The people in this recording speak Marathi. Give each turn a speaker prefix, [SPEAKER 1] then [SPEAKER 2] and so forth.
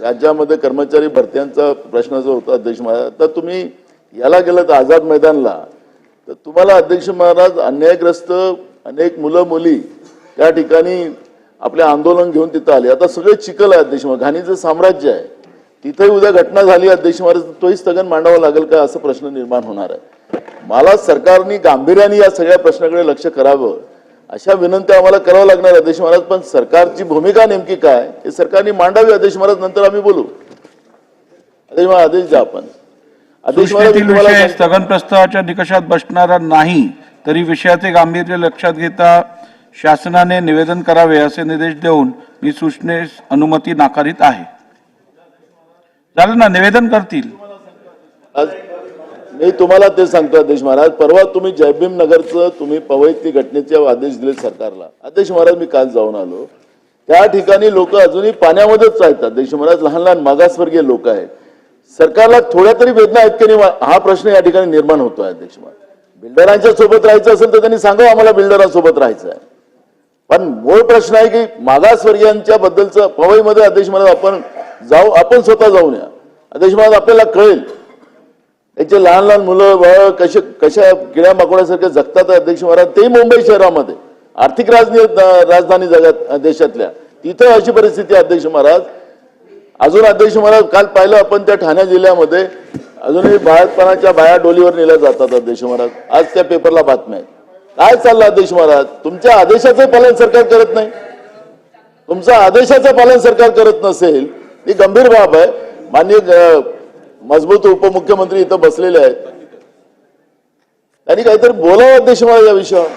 [SPEAKER 1] राज्यामध्ये कर्मचारी भरत्यांचा प्रश्न जो होता अध्यक्ष महाराज, तर तुम्ही याला गेलं तर आझाद मैदानला, तर तुम्हाला अध्यक्ष महाराज अन्यायग्रस्त अनेक मुलं मुली त्या ठिकाणी आपले आंदोलन घेऊन तिथं आले. आता सगळे चिखल आहे अध्यक्ष महाराज, घाणीचं साम्राज्य आहे. तिथेही उद्या घटना झाली अध्यक्ष महाराज, तोही स्थगन मांडावं लागेल का असं प्रश्न निर्माण होणार आहे. मला सरकारने गांभीर्याने या सगळ्या प्रश्नाकडे लक्ष करावं अशा विनंती आम्हाला करावं लागणार अध्यक्ष महाराज. पण सरकारची भूमिका नेमकी काय हे सरकारने मांडावी अध्यक्ष महाराज, नंतर आम्ही बोलू. अध्यक्ष महाराज आदेश द्या आपण.
[SPEAKER 2] अध्यक्ष महाराज, स्थगन प्रस्तावाच्या निकषात बसणारा नाही तरी विषयाचे गांभीर्य लक्षात घेता शासनाने निवेदन करावे असे निर्देश देऊन मी सूचनेस अनुमती नाकारित आहे. झालं ना, निवेदन करतील.
[SPEAKER 1] मी तुम्हाला ते सांगतो अध्यक्ष महाराज, परवा तुम्ही जयभीम नगरचं तुम्ही पवईतली घटनेचे आदेश दिले सरकारला. अध्यक्ष महाराज मी काल जाऊन आलो, त्या ठिकाणी लोक अजूनही पाण्यामध्येच आहेत अध्यक्ष महाराज, लहान लहान मागासवर्गीय लोक आहेत. सरकारला थोड्या तरी वेदना आहेत की नाही हा प्रश्न या ठिकाणी निर्माण होतोय अध्यक्ष महाराज. बिल्डरांच्या सोबत राहायचं असेल तर त्यांनी सांगावं आम्हाला बिल्डरांसोबत राहायचं आहे. पण मूळ प्रश्न आहे की मागासवर्गीयांच्या बद्दलचं पवईमध्ये अध्यक्ष महाराज आपण जाऊ, आपण स्वतः जाऊन या अध्यक्ष महाराज, आपल्याला कळेल याचे लहान लहान मुलं बाळ कशा किड्या माकोड्यासारखे जगतात अध्यक्ष महाराज. तेही मुंबई शहरामध्ये आर्थिक राजधानी जगात देशातल्या, तिथं अशी परिस्थिती अध्यक्ष महाराज. अजून अध्यक्ष महाराज काल पाहिलं आपण त्या ठाणे जिल्ह्यामध्ये अजूनही बाळपणाच्या बाया डोलीवर नेल्या जातात अध्यक्ष महाराज. आज त्या पेपरला बातम्या आहेत. काय चाललं अध्यक्ष महाराज? तुमच्या आदेशाचं पालन सरकार करत नाही. तुमचं आदेशाचं पालन सरकार करत नसेल ही गंभीर बाब आहे. माननीय मजबूत उपमुख्यमंत्री इथं बसलेले आहेत, त्यांनी काहीतरी बोलावं अध्यक्ष महाराज या विषयावर.